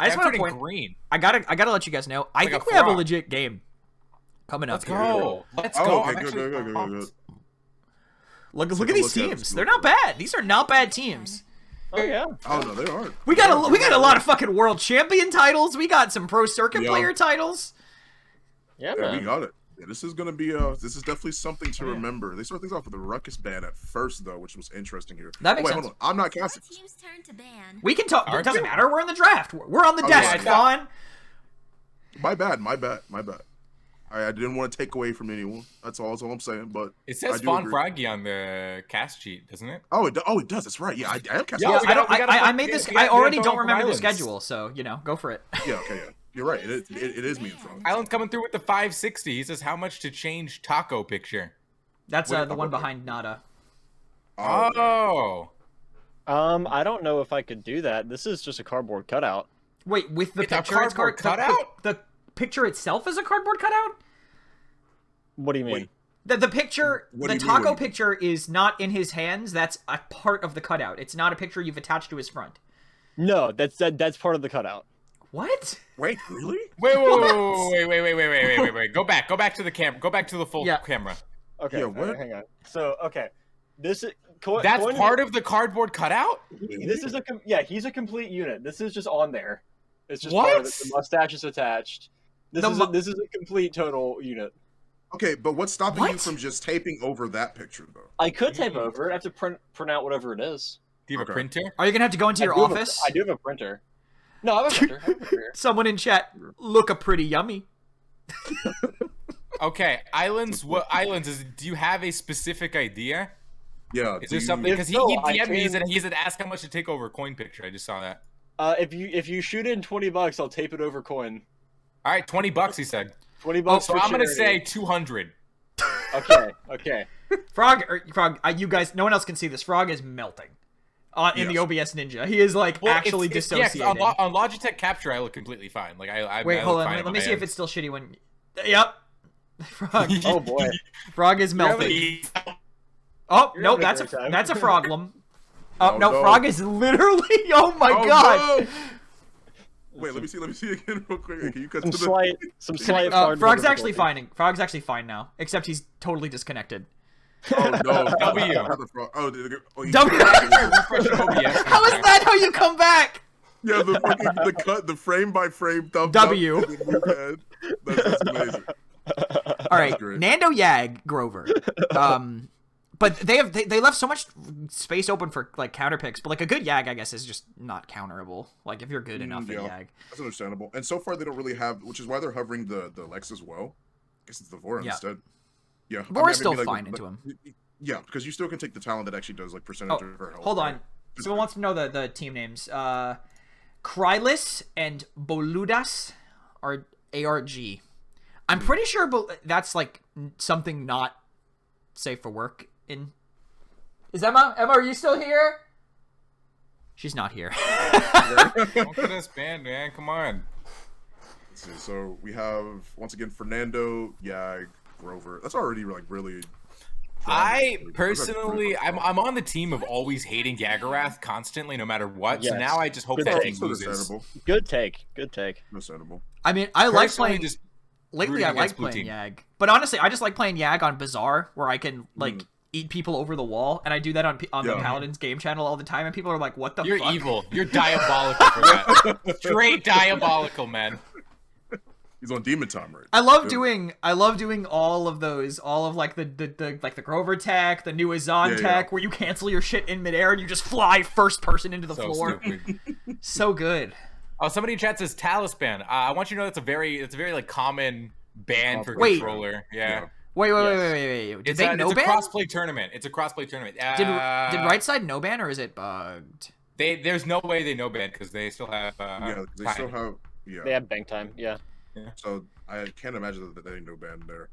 I just want to point. Green. I gotta let you guys know. I think we have a legit game coming up. Let's go. Okay, good. Look at these teams. They're not bad. These are not bad teams. Oh yeah. Oh no, they aren't. We got a lot of fucking world champion titles. We got some pro circuit player titles. Yeah, man. We got it. Yeah, this is gonna be this is definitely something to remember. They start things off with a ruckus ban at first though, which was interesting here. That makes sense. Hold on. I'm not casting. We can talk. It doesn't matter. We're in the draft. We're on the desk, Fawn. My bad. I didn't want to take away from anyone. That's all I'm saying. But it says Fawn Froggy on the cast sheet, doesn't it? Oh, it does. That's right. Yeah, I am casting. Yeah, I made this. I already don't remember the schedule, so go for it. Yeah. Okay. Yeah. You're right. It is me and Frog. Island's coming through with the 560. He says how much to change taco picture. That's the one behind Nada. Oh. I don't know if I could do that. This is just a cardboard cutout. Wait, with the picture, cardboard cutout? The picture itself is a cardboard cutout? What do you mean? Wait. The picture, the taco picture is not in his hands. That's a part of the cutout. It's not a picture you've attached to his front. No, that's part of the cutout. What? Wait, really? Wait. Go back to the camera. Go back to the full camera. Okay. Yeah, what? Hang on. So, okay. This is that's part of the cardboard cutout? This is he's a complete unit. This is just on there. It's just what? Part of it. The mustache is attached. This is a complete total unit. Okay, but what's stopping you from just taping over that picture though? I could tape over it. I have to print out whatever it is. Do you have a printer? Are you gonna have to go into your office? I do have a printer. No, I have a printer. Someone in chat, look a pretty yummy. Okay, Islands. What Islands is? Do you have a specific idea? Yeah. Is there something? Because he DM'd me. He said ask how much to take over a coin picture. I just saw that. If you shoot in $20, I'll tape it over coin. All right, $20. He said. $20. So I'm gonna say 200. Okay. Frog, you guys, no one else can see this. Frog is melting. In the OBS Ninja, he is actually dissociated. Yes, on Logitech Capture, I look completely fine. Wait, hold on. Let me see if it's still shitty when. Yep. Frog. Oh boy. Frog is melting. Oh no, that's a froglum. Oh no, Frog is literally. Oh my god. No. Wait, let me see again real quick. Can you cut some slight. Frog's actually fine. Frog's actually fine now, except he's totally disconnected. Oh no, W. W. How is that how you come back? Yeah, the frame by frame W. That's amazing. All right, Nando Yag Grover. But they left so much space open for counter picks. But a good Yag, I guess, is just not counterable. If you're good enough at Yag. That's understandable. And so far they don't really have, which is why they're hovering the Lex as well. I guess it's the Vora instead. Yeah, Vor's still fine into him. Yeah, because you still can take the talent that actually does percentage of her health. Hold on. Someone wants to know the team names. Cryless and BoludosARG. I'm pretty sure that's something not safe for work. Is Emma? Emma, are you still here? She's not here. Don't get us banned, man. Come on. Let's see. So we have once again Fernando, Yag, Grover. That's already really. I personally, I'm on the team of always hating Yagarath constantly, no matter what. Yes. So now I just hope that team loses. Good take. Understandable. I mean, I like playing. Lately, I like playing Yag, but honestly, I just like playing Yag on Bazaar, where I can eat people over the wall, and I do that on the Paladins game channel all the time, and people are like, "What the? You're fuck? Evil. You're diabolical for that. Straight diabolical, man." He's on demon time right. I love doing all of those, all of the Grover tech, the new Azan tech, where you cancel your shit in midair and you just fly first person into the floor. So good. Oh, somebody in chat says Talus ban. I want you to know that's a very common ban for controller. Yeah. Wait. Did they no ban? It's a crossplay tournament. Did right side no ban, or is it bugged? There's no way they no ban because they still have they have bank time. Yeah. So I can't imagine that they no ban there.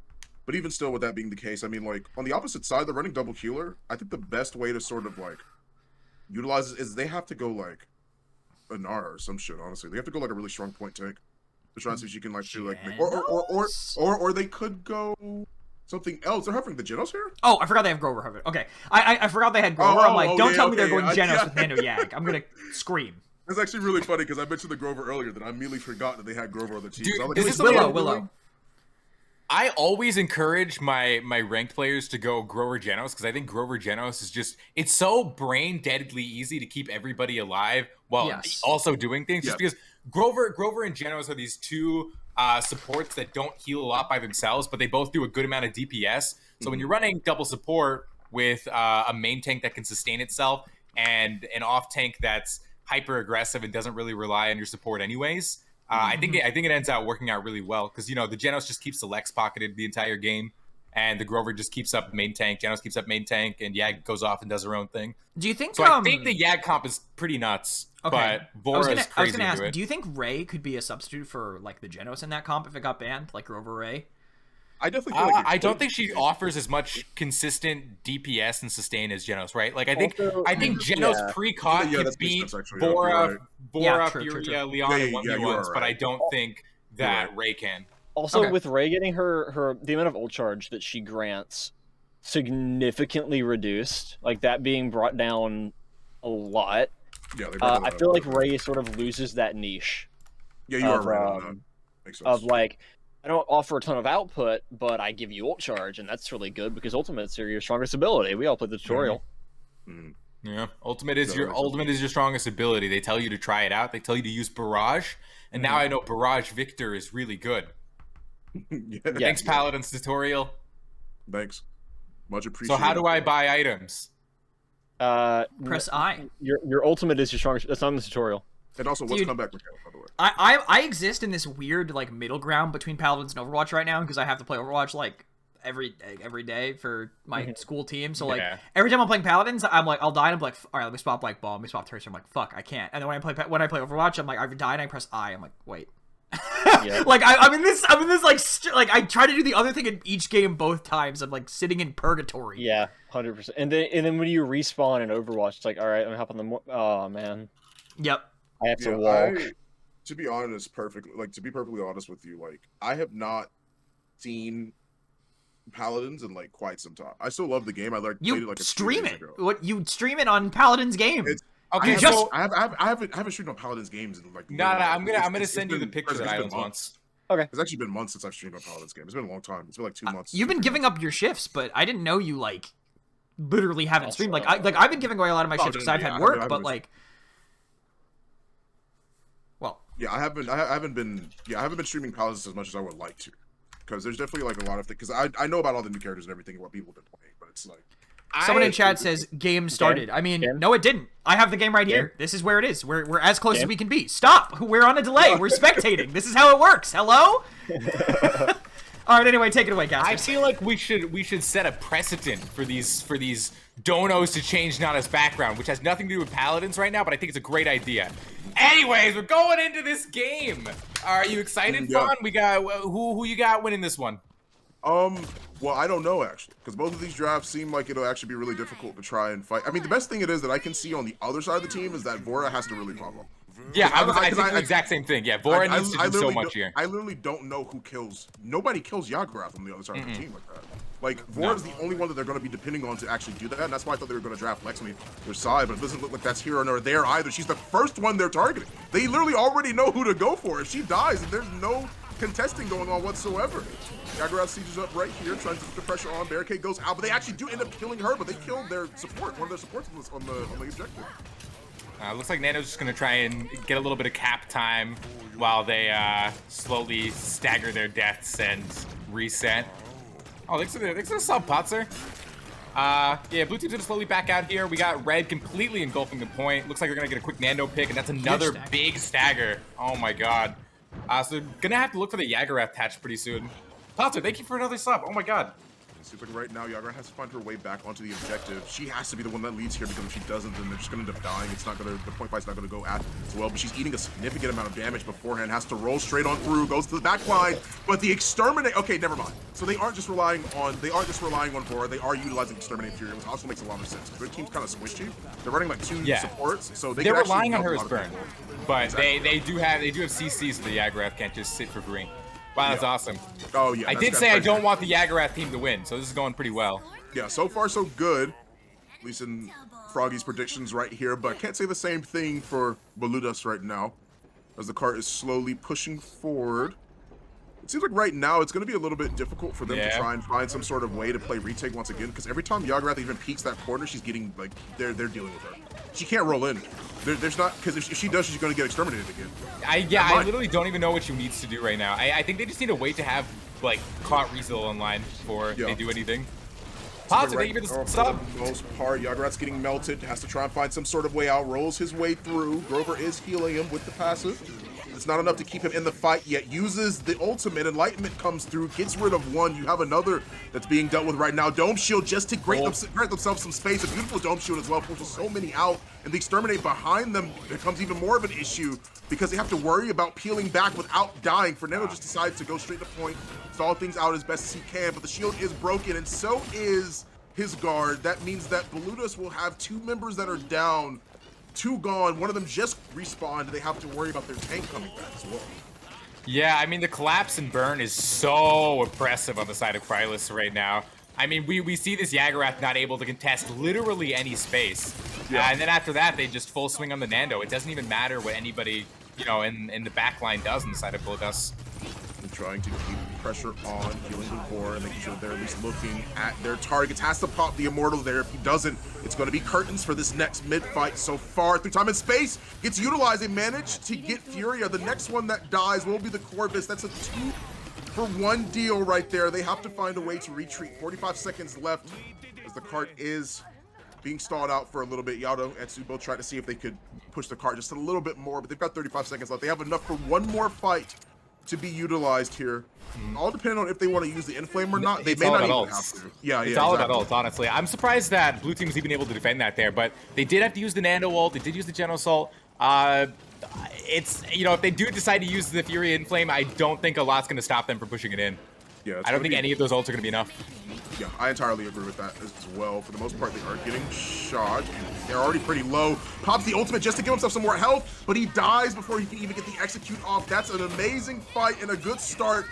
But even still, with that being the case, I mean, on the opposite side, they're running double healer. I think the best way to sort of utilize it is they have to go a Nara or some shit. Honestly, they have to go a really strong point tank to try and see if she can or they could go something else. They're hovering the Genos here. Oh, I forgot they have Grover hovering. Okay, I forgot they had Grover. I'm like, don't tell me they're going Genos with Nando Yag. I'm gonna scream. That's actually really funny because I mentioned the Grover earlier that I immediately forgot that they had Grover on the team. Dude, So I'm like, this wait, is so Willow. I always encourage my ranked players to go Grover Genos because I think Grover Genos is just, it's so brain deadly easy to keep everybody alive while also doing things. Just because Grover and Genos are these two supports that don't heal a lot by themselves, but they both do a good amount of DPS. So when you're running double support with a main tank that can sustain itself and an off tank that's hyper aggressive and doesn't really rely on your support anyways, I think it ends out working out really well because, you know, the Genos just keeps the Lex pocketed the entire game, and the Grover just keeps up main tank. Genos keeps up main tank, and Yag goes off and does her own thing. Do you think? So I think the Yag comp is pretty nuts. Okay. But Vora's crazy. I was gonna ask, to it. do you think Ray could be a substitute for like the Genos in that comp if it got banned, like Grover Ray? I definitely feel like I don't think she offers as much consistent DPS and sustain as Genos, right? Like I think Genos pre-caught can beat Vora, Furia, Leon, and 1v1s, but I don't think that Ray can. Also, with Ray getting the amount of ult charge that she grants significantly reduced, like that being brought down a lot. Yeah, I feel like Ray sort of loses that niche. Yeah, you are right on that. Makes sense. Of like, I don't offer a ton of output, but I give you ult charge, and that's really good because ultimates are your strongest ability. We all played the tutorial. Yeah, ultimate is your strongest ability. They tell you to try it out. They tell you to use Barrage, and now I know Barrage Victor is really good. Thanks, Paladin's tutorial. Thanks, much appreciated. So how do I buy items? Press I. Your ultimate is your strongest. That's on the tutorial. And also, what's comeback mechanic, by the way? I exist in this weird like middle ground between Paladins and Overwatch right now because I have to play Overwatch like every day for my school team. So like every time I'm playing Paladins, I'm like I'll die and I'm like, all right, let me swap like ball, let me swap Tracer. I'm like, fuck, I can't. And then when I play Overwatch, I'm like, I've died and I press I. I'm like, wait. Like I'm in this like I try to do the other thing in each game both times. I'm like sitting in purgatory. Yeah, 100%. And then when you respawn in Overwatch, it's like, all right, I'm gonna hop on the. Oh man. Yep. I have to walk. To be honest, to be perfectly honest with you, like I have not seen Paladins in like quite some time. I still love the game. I played it like stream it. What you stream it on Paladins game? Okay, I haven't streamed on Paladins games in like. No, I'm gonna send you the picture that I once. Okay. It's actually been months since I've streamed on Paladins game. It's been a long time. It's been like 2 months. You've been giving up your shifts, but I didn't know you like literally haven't streamed. Like I've been giving away a lot of my shifts because I've had work, but like. Yeah, I haven't been streaming Paladins as much as I would like to, because there's definitely like a lot of things. Because I know about all the new characters and everything and what people have been playing, but it's like someone in chat says game started. I mean, no, it didn't. I have the game right here. This is where it is. We're as close as we can be. Stop. We're on a delay. We're spectating. This is how it works. Hello. All right. Anyway, take it away, guys. I feel like we should set a precedent for these donos to change Nana's background, which has nothing to do with Paladins right now, but I think it's a great idea. Anyways, we're going into this game. Are you excited, Fawn? We got who you got winning this one? Well, I don't know actually, because both of these drafts seem like it'll actually be really difficult to try and fight. I mean, the best thing it is that I can see on the other side of the team is that Vora has to really pop up. Yeah, I think the exact same thing. Yeah, Vora needs to do so much here. I literally don't know who kills. Nobody kills Yagrath on the other side of the team like that. Like, Vora's the only one that they're going to be depending on to actually do that, and that's why I thought they were going to draft Lex on their side, but it doesn't look like that's here nor there either. She's the first one they're targeting. They literally already know who to go for. If she dies, and there's no contesting going on whatsoever. Yagrath sieges up right here, trying to put the pressure on. Barricade goes out, but they actually do end up killing her, but they killed their support, one of their supports on the objective. Looks like Nando's just going to try and get a little bit of cap time while they slowly stagger their deaths and reset. Oh, thanks for the sub, Potzer. Yeah, blue team's gonna slowly back out here. We got red completely engulfing the point. Looks like we're gonna get a quick Nando pick, and that's another big stagger. Oh my god. So they're gonna have to look for the Yagrath patch pretty soon. Potzer, thank you for another sub. Oh my god. It seems like right now Yagrath has to find her way back onto the objective. She has to be the one that leads here, because if she doesn't, then they're just gonna end up dying. It's not gonna, the point fight's not gonna go as well, but she's eating a significant amount of damage beforehand, has to roll straight on through, goes to the back line, but the exterminate, okay, never mind. So they aren't just relying on Vora, they are utilizing Exterminate Fury, which also makes a lot of sense, because their team's kind of squishy. They're running like two supports, so they're relying on her as burn. But they do have CCs, so the Yagrath can't just sit for free. Wow, that's awesome. Oh, yeah. I did say I don't want the Yagrath team to win, so this is going pretty well. Yeah, so far so good. At least in Froggy's predictions right here, but I can't say the same thing for Boludos right now, as the cart is slowly pushing forward. It seems like right now it's going to be a little bit difficult for them to try and find some sort of way to play retake once again, because every time Yagurath even peeks that corner, she's getting, like, they're dealing with her. She can't roll in. There's not, because if she does, she's going to get exterminated again. I literally don't even know what she needs to do right now. I think they just need to wait to have, like, caught Riesel online before they do anything. Positive, right, even for the most part, Yagurath's getting melted, has to try and find some sort of way out, rolls his way through. Grover is healing him with the passive. It's not enough to keep him in the fight yet. Uses the ultimate. Enlightenment comes through, gets rid of one. You have another that's being dealt with right now. Dome Shield just to grant themselves some space. A beautiful Dome Shield as well, pushes so many out. And the Exterminate behind them becomes even more of an issue because they have to worry about peeling back without dying. Fernando just decides to go straight to point, stall things out as best as he can, but the shield is broken, and so is his guard. That means that Boludos will have 2 members that are down, 2 gone. One of them just respawned. They have to worry about their tank coming back as well. Yeah, I mean, the collapse and burn is so oppressive on the side of Cryless right now. I mean, we see this Yagurath not able to contest literally any space. And then after that, they just full swing on the Nando. It doesn't even matter what anybody, you know, in the back line does on the side of Boludos. Trying to keep pressure on, healing the core, and making sure they're at least looking at their targets. Has to pop the Immortal there. If he doesn't, it's going to be curtains for this next mid-fight. So far, through time and space, gets utilized. They manage to get Furia. The next one that dies will be the Corvus. That's a 2-for-1 deal right there. They have to find a way to retreat. 45 seconds left as the cart is being stalled out for a little bit. Yado and Tsubo tried to see if they could push the cart just a little bit more, but they've got 35 seconds left. They have enough for one more fight to be utilized here. All depending on if they want to use the Inflame or not. They may not even have to. Yeah, it's all about ults, honestly. I'm surprised that Blue Team was even able to defend that there, but they did have to use the Nando ult. They did use the Gen Assault. It's, you know, if they do decide to use the Fury Inflame, I don't think a lot's going to stop them from pushing it in. Yeah, I don't think any of those ults are going to be enough. Yeah, I entirely agree with that as well. For the most part, they are getting shot. They're already pretty low. Pops the ultimate just to give himself some more health, but he dies before he can even get the execute off. That's an amazing fight and a good start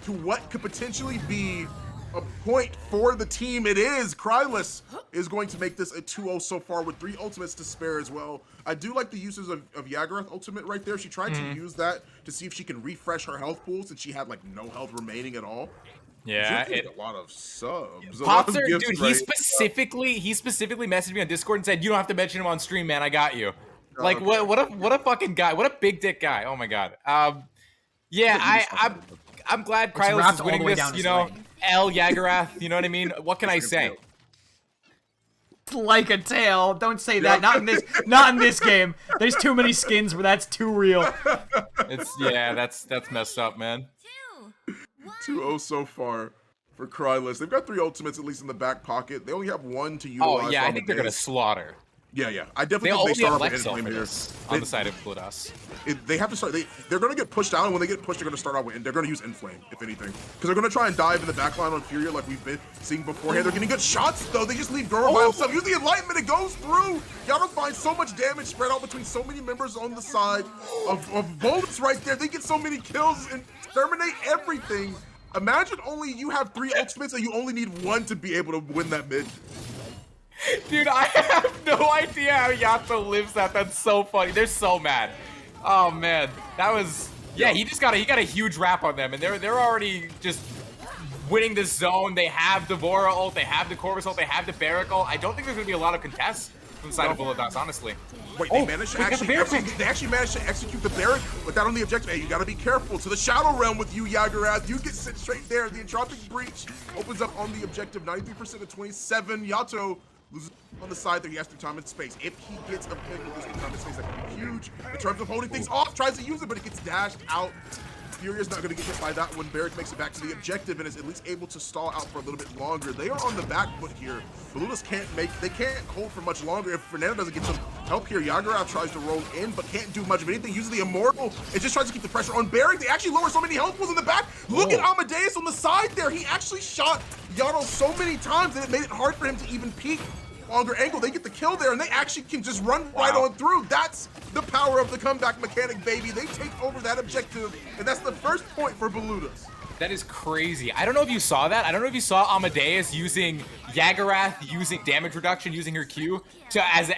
to what could potentially be a point for the team. It is. Cryless is going to make this a 2-0 so far with 3 ultimates to spare as well. I do like the uses of Yagurath ultimate right there. She tried to use that to see if she can refresh her health pools, and she had like no health remaining at all. Yeah, a lot of subs. Popster, dude, he specifically messaged me on Discord and said, "You don't have to mention him on stream, man. I got you." Like, what a fucking guy. What a big dick guy. Oh my god. Yeah, I'm glad Cryless is winning this. You know, L Yagurath. You know what I mean? What can I say? Like a tail. Don't say that. Not in this game. There's too many skins where that's too real. That's messed up, man. 2-0 so far for Cryless. They've got 3 ultimates at least in the back pocket. They only have 1 to utilize. Oh yeah, I think they're gonna slaughter. Yeah. I definitely think they start off with Inflame here on the side of Boludos. They have to start. They're going to get pushed out, and when they get pushed, they're going to start out with. They're going to use Inflame, if anything, because they're going to try and dive in the backline on Furia like we've been seeing beforehand. They're getting good shots though. They just leave Grover by himself. Use the Enlightenment. It goes through. Yado finds so much damage spread out between so many members on the side of bullets right there. They get so many kills and terminate everything. Imagine only you have 3 ultimates and you only need 1 to be able to win that mid. Dude, I have no idea how Yato lives that. That's so funny. They're so mad. Oh man, that was he got a huge wrap on them, and they're already just winning this zone. They have the Vora ult, they have the Corvus ult, they have the Barrack ult. I don't think there's gonna be a lot of contests from the side of Boludos, honestly. Wait, they managed to actually managed to execute the Barrack with that on the objective. Hey, you gotta be careful. To the Shadow Realm with you, Yagurath. You get sent straight there. The Entropic Breach opens up on the objective. 93% of 27. Yato loses on the side there. He has through time and space. If he gets a pick with this through time and space, that could be huge. In terms of holding things off, tries to use it, but it gets dashed out. Furia's not going to get hit by that one. Barrack makes it back to the objective and is at least able to stall out for a little bit longer. They are on the back foot here. Boludos can't hold for much longer. If Fernando doesn't get some help here, Yagurath tries to roll in, but can't do much of anything. Uses the Immortal and just tries to keep the pressure on Barrack. They actually lower so many health pools in the back. Look at Amadeus on the side there. He actually shot Yado so many times that it made it hard for him to even peek longer angle. They get the kill there, and they actually can just run right on through. That's the power of the comeback mechanic, baby. They take over that objective, and that's the first point for Boludos. That is crazy. I don't know if you saw that. I don't know if you saw Amadeus using Yagarath, using damage reduction, using her Q as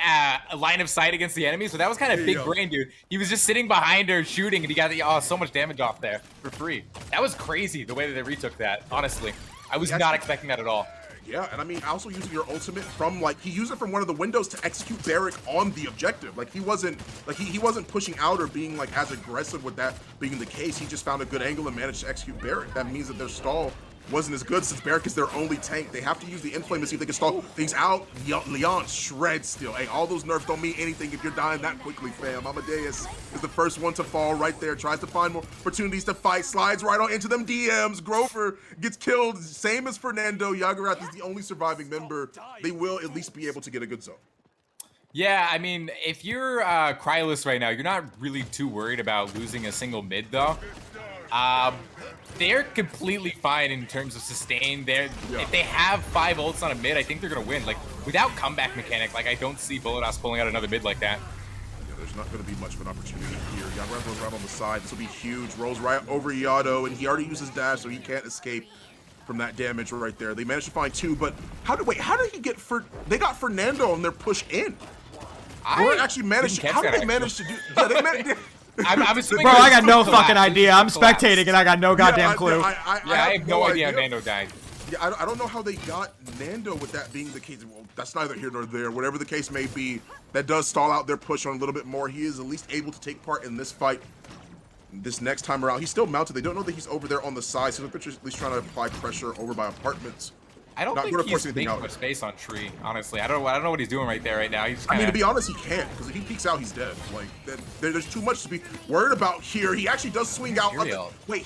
a line of sight against the enemy. So that was kind of big brain, dude. He was just sitting behind her shooting, and he got so much damage off there for free. That was crazy, the way that they retook that, honestly. I was not expecting that at all. Yeah, and I mean, also using your ultimate from, like, he used it from one of the windows to execute Barrick on the objective. Like, he wasn't pushing out or being, like, as aggressive with that being the case. He just found a good angle and managed to execute Barrick. That means that their stall wasn't as good since Barrick is their only tank. They have to use the Inflame to see if they can stall things out. Leon shreds still. Hey, all those nerfs don't mean anything if you're dying that quickly, fam. Amadeus is the first one to fall right there. Tries to find more opportunities to fight. Slides right on into them DMs. Grover gets killed. Same as Fernando. Yagarath is the only surviving member. They will at least be able to get a good zone. Yeah, I mean, if you're Cryless right now, you're not really too worried about losing a single mid, though. They're completely fine in terms of sustain. If they have 5 ults on a mid, I think they're gonna win. Like, without comeback mechanic, like, I don't see Boludos pulling out another mid like that. Yeah, there's not gonna be much of an opportunity here. Yagarath rolls right on the side. This will be huge. Rolls right over Yato, and he already uses dash, so he can't escape from that damage right there. They managed to find 2, but how did he get they got Fernando on their push in. How did they manage to do? Yeah, they managed. I'm assuming bro, I got no fucking idea. I'm spectating and I got no goddamn clue. I have no idea how Nando died. Yeah, I don't know how they got Nando with that being the case. Well, that's neither here nor there. Whatever the case may be, that does stall out their push on a little bit more. He is at least able to take part in this fight this next time around. He's still mounted. They don't know that he's over there on the side, so they're at least trying to apply pressure over by apartments. I don't think he's thinking of space on tree, honestly. I don't know what he's doing right there right now. He's I mean, to be honest, he can't, because if he peeks out, he's dead. Like, there's too much to be worried about here. He actually does swing out. Wait,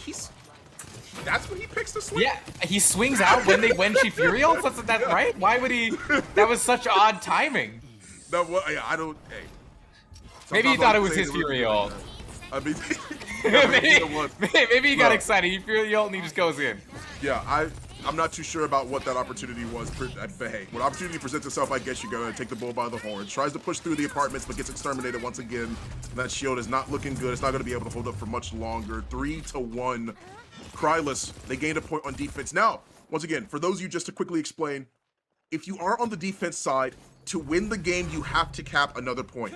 that's when he picks the swing? Yeah, he swings out when she Furials? That's right? Why would he? That was such odd timing. No, well, yeah, I don't, hey. Maybe he thought it was his Furial. I mean, maybe he got excited. He Furial and he just goes in. Yeah, I'm not too sure about what that opportunity was, but hey, when opportunity presents itself, I guess you go and take the bull by the horns. Tries to push through the apartments, but gets exterminated once again. That shield is not looking good. It's not going to be able to hold up for much longer. 3-1. Cryless, they gained a point on defense. Now, once again, for those of you, just to quickly explain, if you are on the defense side, to win the game, you have to cap another point.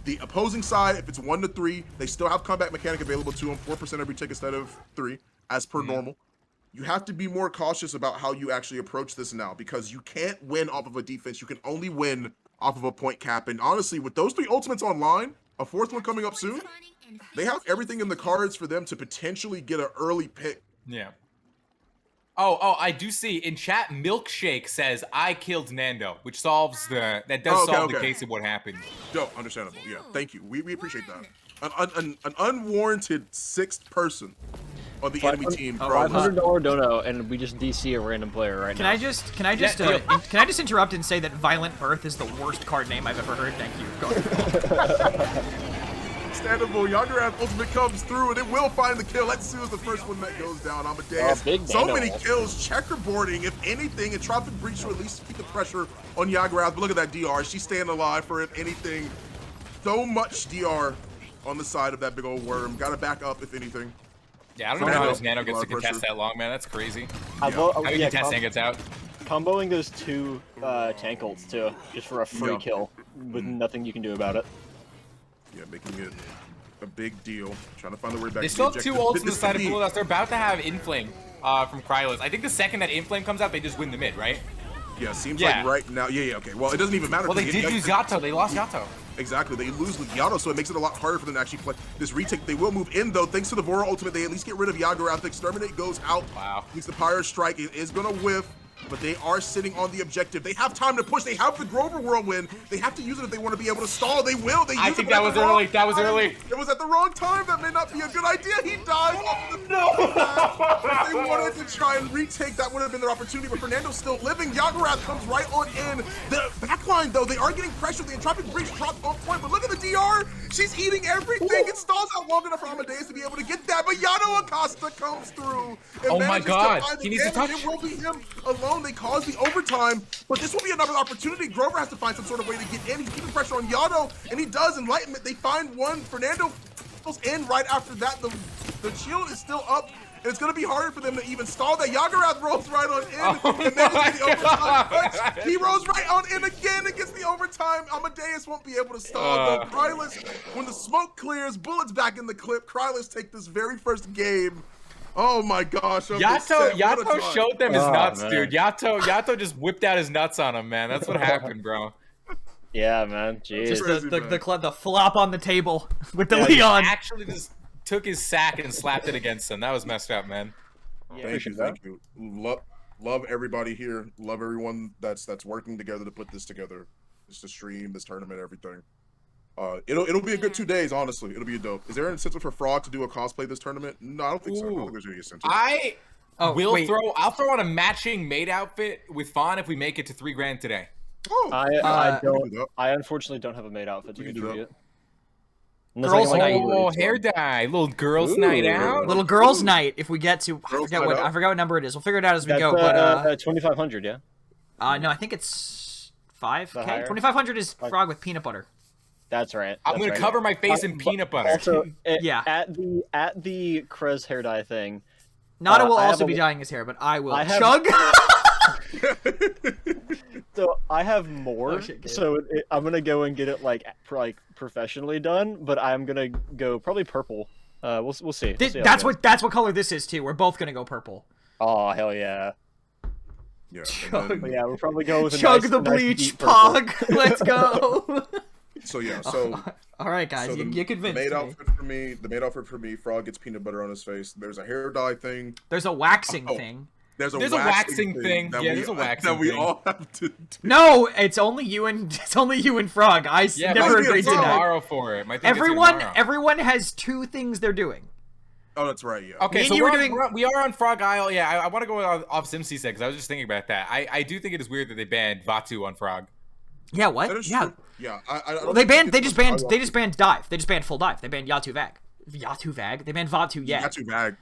The opposing side, if it's 1-3, they still have combat mechanic available to them, 4% every tick instead of 3, as per normal. You have to be more cautious about how you actually approach this now, because you can't win off of a defense. You can only win off of a point cap. And honestly, with those 3 ultimates online, a 4th one coming up soon, they have everything in the cards for them to potentially get an early pick. Yeah. Oh, I do see in chat, Milkshake says, I killed Nando, which solves the case of what happened. Dope, understandable. Yeah, thank you. We appreciate that. An unwarranted 6th person on the enemy team. $500 dono, and we just DC a random player right now. Can I just interrupt and say that Violent Birth is the worst card name I've ever heard? Thank you. Go ahead. Understandable. Yagarath ultimate comes through, and it will find the kill. Let's see who's the first one that goes down. Amadeus. So many kills, checkerboarding, if anything, and Tropic Breach to at least keep the pressure on Yagarath. But look at that DR. She's staying alive for if anything. So much DR on the side of that big old worm. Got to back up if anything. Yeah, I don't know how this Nano gets to contest that long, man. That's crazy. How he contesting gets out. Comboing those 2 tank ults, too, just for a free kill with nothing you can do about it. Yeah, making it a big deal. Trying to find the way back. They still have 2 ults on the side of Boludos. They're about to have Inflame from Cryless. I think the second that Inflame comes out, they just win the mid, right? Yeah, seems like right now. Yeah, okay. Well, it doesn't even matter. Well, they did use Yato. They lost Yato. Exactly. They lose Yato, so it makes it a lot harder for them to actually play this retake. They will move in, though. Thanks to the Vora ultimate, they at least get rid of Yagarath. Exterminate goes out. Wow. At least the Pyre Strike is going to whiff. But they are sitting on the objective. They have time to push. They have the Grover Whirlwind. They have to use it if they want to be able to stall. They will. I think that was early. That was early. It was at the wrong time. That may not be a good idea. He dies off the If they wanted to try and retake, that would have been their opportunity. But Fernando's still living. Yagarath comes right on in. The backline, though, they are getting pressure. The Entropic Breach dropped on point. But look at the DR. She's eating everything. It stalls out long enough for Amadeus to be able to get that, but Yano Acosta comes through. And my God. To He needs to touch. It will be him alone. They cause the overtime, but this will be another opportunity. Grover has to find some sort of way to get in. He's keeping pressure on Yano, and he does. Enlightenment, they find one. Fernando goes in right after that. The shield is still up. And it's going to be harder for them to even stall that. Yagurath rolls right on in and manages the overtime punch. He rolls right on in again and gets the overtime. Amadeus won't be able to stall though. Cryless, when the smoke clears, bullets back in the clip. Cryless take this very first game. Oh my gosh. Yato showed them his nuts, man. Dude. Yato just whipped out his nuts on him, man. That's what happened, bro. Yeah, man. Jeez. Just the flop on the table with the Leon. Actually just took his sack and slapped it against him. That was messed up, man. Yeah, thank you. Love everybody here. Love everyone that's working together to put this together. Just to stream, this tournament, everything. It'll be a good 2 days, honestly. It'll be a dope. Is there an incentive for Frog to do a cosplay this tournament? No, I don't think so. I don't think there's any incentive. I'll throw on a matching maid outfit with Fawn if we make it to $3,000 today. Oh, I unfortunately don't have a maid outfit to contribute. Girls' night. Hair dye. Little girls' night out. Little girls' night. If we get to, I forget what number it is. We'll figure it out as we go. But 2,500, yeah. No, I think it's 5K. 2,500 is Frog with peanut butter. That's right. I'm gonna cover my face in peanut butter. Also, yeah. At the Krez hair dye thing. Nada will also be dyeing his hair, but I will. Chug. So I have more, I'm gonna go and get it like professionally done, but I'm gonna go probably purple. We'll see. That's what color this is too. We're both gonna go purple. Oh hell yeah! Yeah, yeah, we'll probably go with Chug the bleach, Pog. Let's go. So all right, guys, you convinced me. The maid outfit for me. Frog gets peanut butter on his face. There's a hair dye thing. There's a waxing thing. There's a waxing thing. There's a waxing that we all have to do. No, it's only you and Frog. I never agreed to that. Tomorrow for it. Everyone has 2 things they're doing. Oh, that's right. Yeah. Okay, so we are on Frog Isle. Yeah, I want to go off SimC because I was just thinking about that. I do think it is weird that they banned Vatu on Frog. Yeah. What? Yeah. True. Yeah. They just banned dive. They just banned full dive. They banned Yatu Vag. They banned Vatu Yag. Yatu Vag.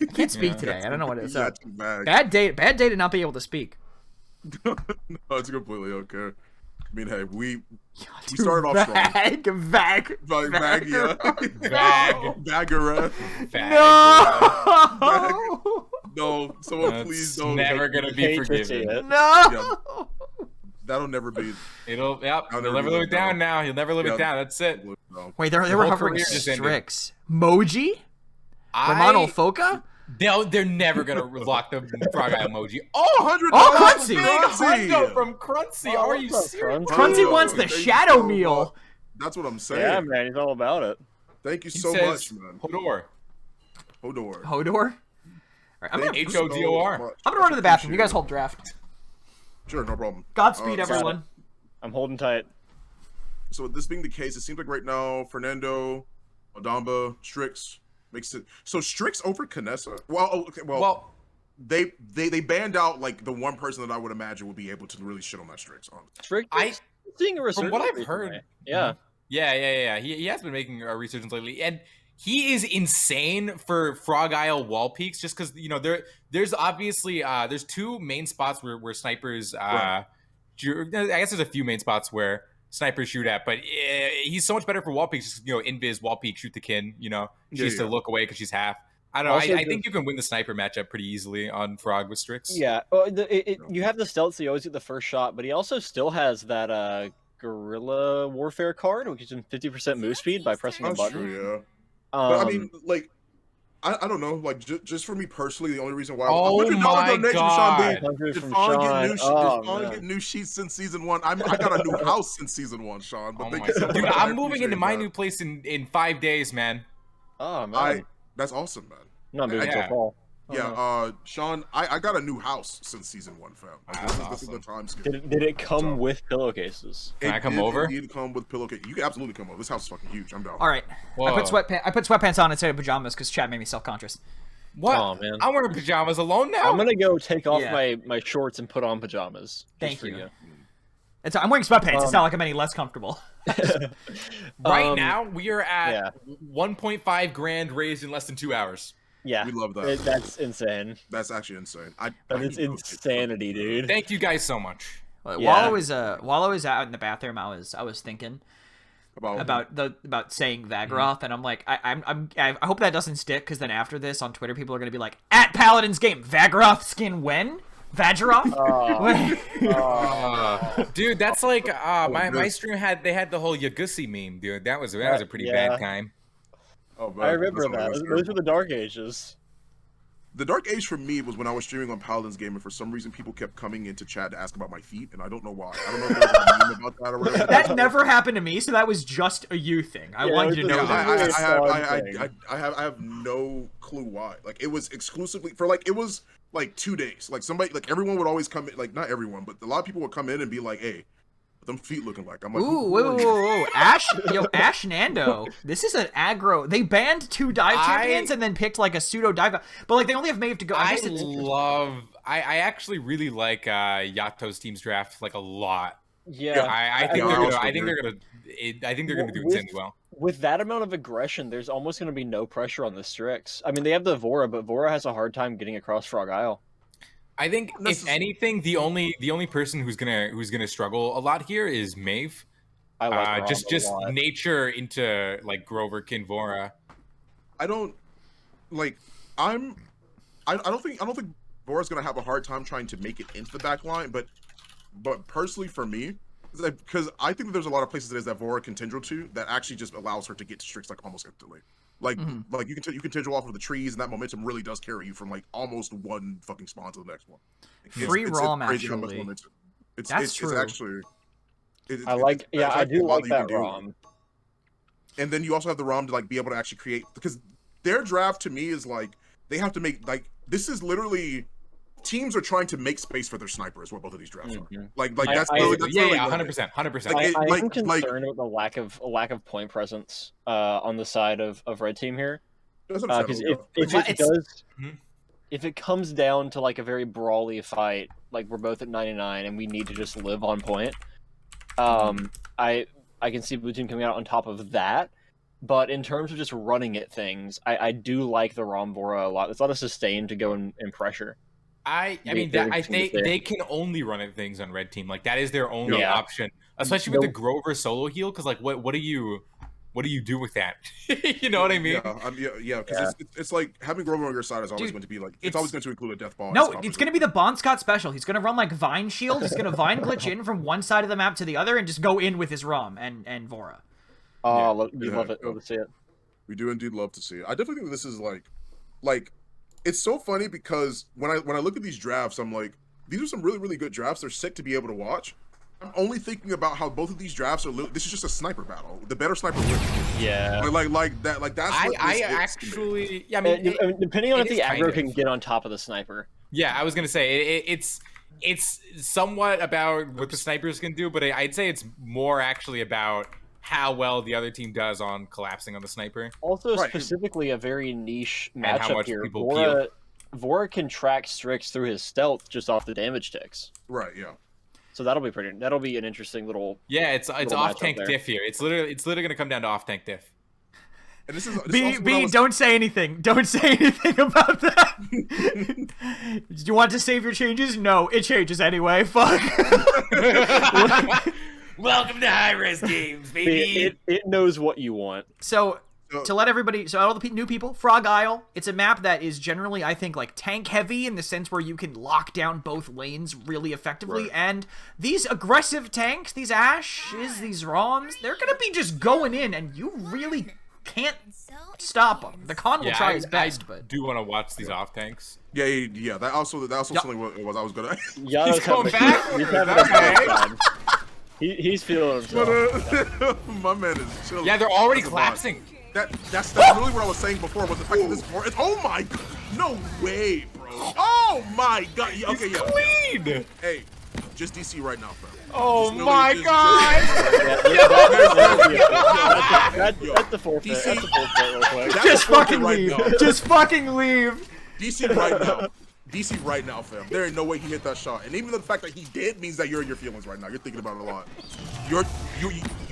I can't speak today. I don't know what it's up. Vag. Bad day to not be able to speak. No, it's completely okay. I mean, hey, we started off strong. Vag. Yeah. Baggereth. No. No, someone please don't. Never gonna be forgiven. No. Yeah. That'll never be. He'll never live it down now. He'll never live it down. That's it. Wait, they were hovering Strix. Moji? Romano Foca? They're never gonna lock the Frog Eye emoji. Oh, Cruncy! Big hundo from Cruncy. Are you serious? Cruncy wants the shadow meal. That's what I'm saying. Yeah, man, he's all about it. Thank you so much, man. Hodor. All right, I'm gonna HODOR. I'm gonna run to the bathroom. You guys hold draft. Sure, no problem. Godspeed, everyone. I'm holding tight. So with this being the case, it seems like right now Fernando, Odamba, Strix makes it. So Strix over Canessa. Well, they banned out like the one person that I would imagine would be able to really shit on that Strix. Strix, from what I've heard, yeah. He has been making a resurgence lately, and he is insane for Frog Isle wall peaks. Just because there's obviously there's 2 main spots where snipers. Right. I guess there's a few main spots where snipers shoot at, but he's so much better for wall peaks. Just invis, wall peek, shoot the kin. She has to look away because she's half. I don't know. I think you can win the sniper matchup pretty easily on Frog with Strix. Yeah, you have the stealth, so you always get the first shot, but he also still has that guerrilla warfare card, which gives him 50% move speed by pressing the button. True, yeah. But I mean, like, I don't know. Like, just for me personally, the only reason why. Oh my God! Did Fawn get new sheets since season 1? I got a new house since season 1, Sean. But dude, I'm moving into my new place in 5 days, man. Oh man, that's awesome, man. Not moving till fall. Yeah, Sean, I got a new house since season 1, fam. This is the time skip. Did it come with pillowcases? Can I come over? It did come with pillowcase. You can absolutely come over. This house is fucking huge. I'm down. All right. I put sweatpants on instead of pajamas because Chad made me self-conscious. What? Oh man, I'm wearing pajamas alone now. I'm gonna go take off my shorts and put on pajamas. Thank you. I'm wearing sweatpants. It's not like I'm any less comfortable. Right now, we are at 1.5 grand raised in less than 2 hours. Yeah, we love that. That's insane. That's actually insane. That is insanity, dude. Thank you guys so much. While I was out in the bathroom, I was thinking about saying Vagroth, and I'm like, I hope that doesn't stick, because then after this on Twitter, people are gonna be like, at Paladin's game, Vagroth skin when? Vageroth? Dude, that's like my stream had the whole Yagussi meme, dude. That was a pretty bad time. Oh, I remember that. Those were the dark ages. The dark age for me was when I was streaming on Paladin's game, and for some reason people kept coming into chat to ask about my feet, and I don't know why. I don't know if there was a meme about that or whatever. That never happened to me, so that was just a you thing. I want you to know that. I have no clue why. Like, it was exclusively for like, it was like 2 days. Like, somebody, like, everyone would always come in, like, not everyone, but a lot of people would come in and be like, hey, what them feet looking like? I'm like, ooh, whoa. Ash Nando. This is an aggro. They banned 2 dive champions and then picked like a pseudo dive, but like they only have Maeve to go. I actually really like Yato's team's draft like a lot. Yeah, I think they're gonna do insanely well. With that amount of aggression, there's almost gonna be no pressure on the Strix. I mean, they have the Vora, but Vora has a hard time getting across Frog Isle. I think if anything, the only person who's gonna struggle a lot here is Maeve. I like just nature into like Grover Kinvora. I don't think Vora's gonna have a hard time trying to make it into the back line, but personally for me, because I think that there's a lot of places that Vora can tendril to that actually just allows her to get to Strix like almost instantly. Like you can tendril off of the trees, and that momentum really does carry you from like almost one fucking spawn to the next one. Free ROM, actually. That's true. It's actually. I do like that ROM. And then you also have the ROM to like be able to actually create, because their draft to me is like they have to make, like, this is literally teams are trying to make space for their sniper is what both of these drafts are. Like that's really 100%. I'm concerned with the lack of point presence on the side of Red Team here. Because if it comes down to like a very brawly fight, like we're both at 99 and we need to just live on point, I can see Blue Team coming out on top of that. But in terms of just running at things, I do like the ROM Vora a lot. It's a lot of sustain to go in pressure. I think they can only run at things on Red Team. Like that is their only option, especially with the Grover solo heal. Because like, what do you do with that? You know what I mean? Yeah. Because it's like having Grover on your side is always going to be like it's always going to include a death ball. No, it's going to be the Bon Scott special. He's going to run like Vine Shield. He's going to Vine glitch in from one side of the map to the other and just go in with his ROM and Vora. Oh, we love it. Love to see it. We do indeed love to see it. I definitely think this is like. It's so funny because when I look at these drafts, I'm like, these are some really, really good drafts. They're sick to be able to watch. I'm only thinking about how both of these drafts are. This is just a sniper battle. The better sniper wins. Yeah. Like that. Like that's. I mean, depending on if the aggro can get on top of the sniper. Yeah, I was gonna say it's somewhat about what the snipers can do, but I'd say it's more actually about how well the other team does on collapsing on the sniper. Also, specifically a very niche matchup here. Vora can track Strix through his stealth just off the damage ticks. Right. Yeah. So that'll be an interesting little. Yeah, it's off tank diff here. It's literally gonna come down to off tank diff. And this is don't say anything. Don't say anything about that. Do you want to save your changes? No, it changes anyway. Fuck. Welcome to high-res games, baby. It knows what you want. So to let everybody, all the new people, Frog Isle, it's a map that is generally, I think, like tank heavy in the sense where you can lock down both lanes really effectively. Right. And these aggressive tanks, these Ashes, these ROMs, they're gonna be just going in, and you really can't stop them. The con will try his best, but do want to watch these off tanks. Yeah. That also something what it was I was gonna. He's going back. He's feeling himself. My man is chilling. Yeah, they're already collapsing. That's really what I was saying before. Was the fact that this board? Oh my god! No way, bro! Oh my god! Okay, yeah. Clean. Hey, just DC right now, bro. Oh my god! That's the forfeit. That's the forfeit real quick. Just fucking leave. Just fucking leave. DC right now. DC right now, fam. There ain't no way he hit that shot. And even the fact that he did means that you're in your feelings right now. You're thinking about it a lot. You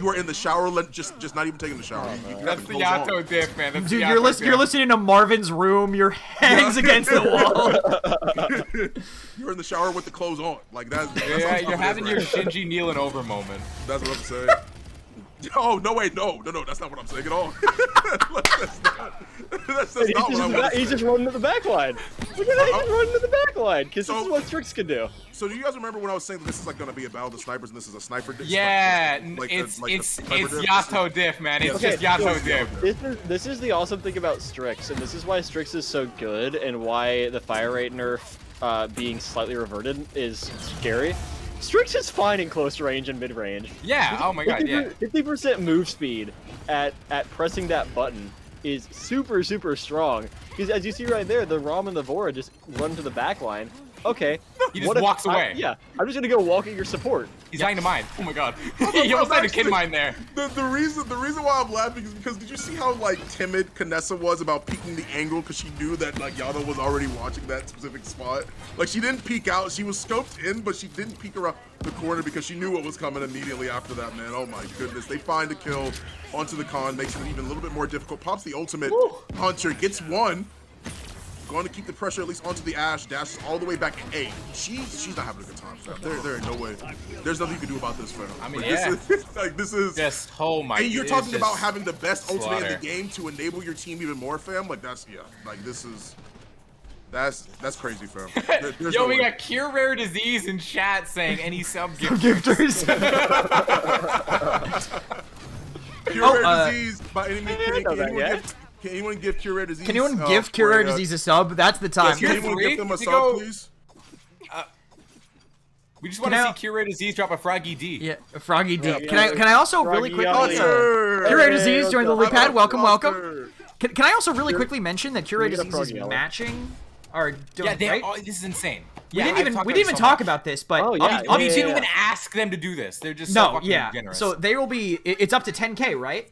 are in the shower, just not even taking the shower. That's the Yato diff, man. That's Dude, you're listening to Marvin's Room. Your head's against the wall. You're in the shower with the clothes on. Like that's yeah, you're having your Shinji kneeling over moment. That's what I'm saying. Oh no! Wait, no! That's not what I'm saying at all. that's not what I'm saying. He's just running to the back line. Look at that! He's just running to the back line because this is what Strix can do. So do you guys remember when I was saying that this is like going to be a battle of the snipers and this is a sniper diff? Yeah, it's Yato diff, man. It's just Yato diff. This is the awesome thing about Strix, and this is why Strix is so good, and why the fire rate nerf being slightly reverted is scary. Strix is fine in close range and mid range. Yeah. Oh my god. Yeah. 50% move speed at pressing that button is super strong. Because as you see right there, the Rom and the Vora just run to the back line. Okay. He just walks away. Yeah. I'm just gonna go walk at your support. He's dying to mine. Oh my god. He almost had a kid mine there. The reason why I'm laughing is because did you see how like timid Kanessa was about peeking the angle because she knew that like Yato was already watching that specific spot. Like she didn't peek out. She was scoped in, but she didn't peek around the corner because she knew what was coming immediately after that, man. Oh my goodness. They find a kill onto the con, makes it even a little bit more difficult. Pops the ultimate. Hunter gets one. Going to keep the pressure at least onto the Ashe. Dashes all the way back. Hey, she's not having a good time, fam. There ain't no way. There's nothing you can do about this, fam. I mean, like, this is just, oh my. And you're talking about having the best ultimate in the game to enable your team even more, fam. Like that's like this is. That's crazy, fam. Yo, we got Cure Rare Disease in chat saying any gifters. Cure Rare Disease by any means. Can anyone give Cure Rare Disease? Can anyone give Cure Rare Disease a sub? That's the time. Can anyone give them a sub, please? We just want to see Cure Rare Disease drop a Froggy D. Yeah, a Froggy D. Can I also really quickly Cure Rare Disease join the lily pad? Welcome. Can I also really quickly mention that Cure Rare Disease is matching our right? This is insane. We didn't even talk about this, but we didn't even ask them to do this. They're just so fucking generous. So they will be. It's up to 10K, right?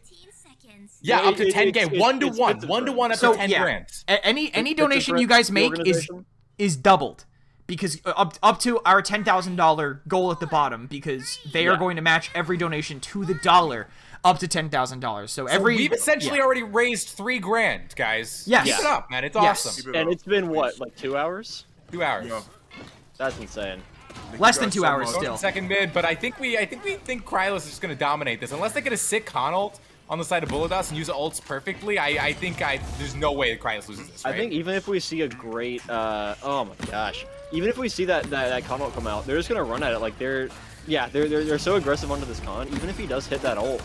Yeah, up to 10K, 1-to-1 up to 10 grand. Any donation you guys make is doubled, because up to our $10,000 goal at the bottom, because they are going to match every donation to the dollar up to $10,000. So we've essentially already raised 3 grand, guys. Yes. Keep it up, man. It's awesome. And it's been what, like 2 hours? 2 hours. Yeah. That's insane. Less than 2 hours still. Second mid, but I think we think Cryless is just gonna dominate this unless they get a sick con ult on the side of Boludos and use the ults perfectly. I think there's no way that Cryless loses this, right? I think even if we see a great oh my gosh, even if we see that con ult come out, they're just gonna run at it like they're so aggressive onto this con. Even if he does hit that ult,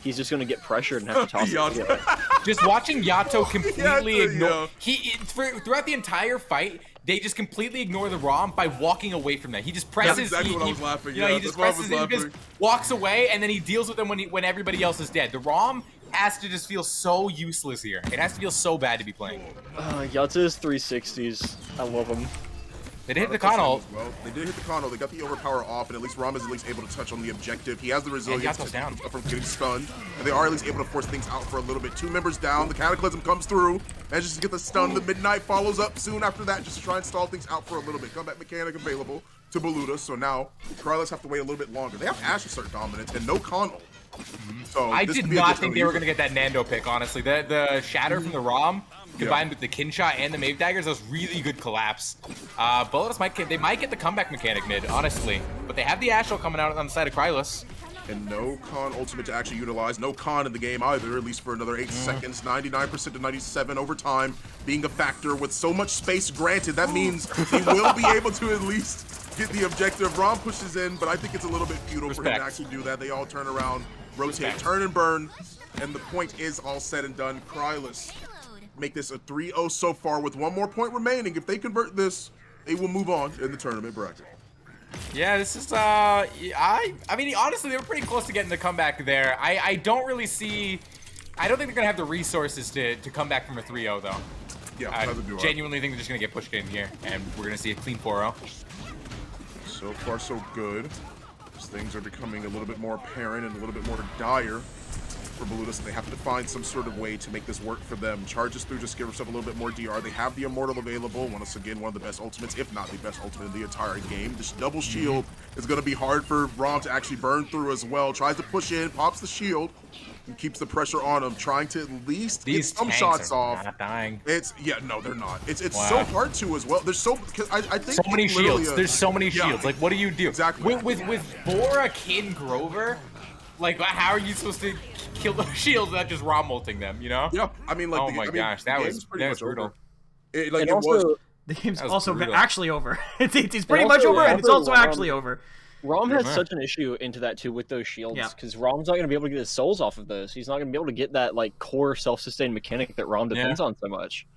he's just gonna get pressured and have to toss it. Just watching Yato completely ignore throughout the entire fight. They just completely ignore the ROM by walking away from that. He just presses. That's exactly what I was laughing. He just presses. He just walks away, and then he deals with them when everybody else is dead. The ROM has to just feel so useless here. It has to feel so bad to be playing. Yatsu's 360s. I love him. They did hit the con ult. Well, they did hit the con ult. They got the overpower off, and at least Rom is at least able to touch on the objective. He has the resilience from getting stunned, and they are at least able to force things out for a little bit. 2 members down. The Cataclysm comes through, and just to get the stun. The Midnight follows up soon after that, just to try and stall things out for a little bit. Comeback mechanic available to Boludos, so now Cryless have to wait a little bit longer. They have Ashe assert dominance and no con ult. So I did not think they were going to get that Nando pick, honestly. The Shatter from the ROM combined with the Kin Shot and the Mave Daggers, that was really good collapse. Boludos might get the comeback mechanic mid, honestly. But they have the Ashe ult coming out on the side of Cryless. And no con ultimate to actually utilize. No con in the game either, at least for another 8 seconds. 99% to 97 over time being a factor with so much space granted. That means they will be able to at least get the objective. Rom pushes in, but I think it's a little bit futile for him to actually do that. They all turn around, rotate, turn and burn, and the point is all said and done. Cryless make this a 3-0 so far with 1 more point remaining. If they convert this, they will move on in the tournament bracket. Yeah, this is I mean, honestly, they were pretty close to getting the comeback there. I don't really see. I don't think they're gonna have the resources to come back from a 3-0 though. Yeah, I genuinely think they're just gonna get pushed in here, and we're gonna see a clean 4-0. So far, so good. Things are becoming a little bit more apparent and a little bit more dire. for Boludos, and they have to find some sort of way to make this work for them. Charges through, just give herself a little bit more DR. They have the Immortal available, once again, one of the best ultimates, if not the best ultimate in the entire game. This double shield is going to be hard for Rom to actually burn through as well. Tries to push in, pops the shield, and keeps the pressure on him, trying to at least get some shots off. Not dying. No, they're not. It's so hard to as well. There's because I think so many shields. There's so many shields. Like, what do you do? Exactly. With Bora, Kid, Grover, like, how are you supposed to kill those shields without just Rom ulting them? You know? Yeah. I mean, like, oh my gosh, that was brutal. The game's also actually over. It's pretty much over, and it's also actually over. Rom has such an issue into that too with those shields, because Rom's not going to be able to get his souls off of those. He's not going to be able to get that like core self-sustained mechanic that Rom depends on so much.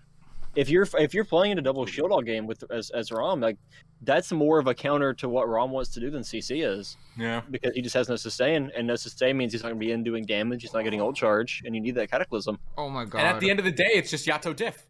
If you're playing into double shield all game with as Rom, like that's more of a counter to what Rom wants to do than CC is. Yeah, because he just has no sustain, and no sustain means he's not going to be in doing damage. He's not getting ult charge, and you need that cataclysm. Oh my god! And at the end of the day, it's just Yato diff.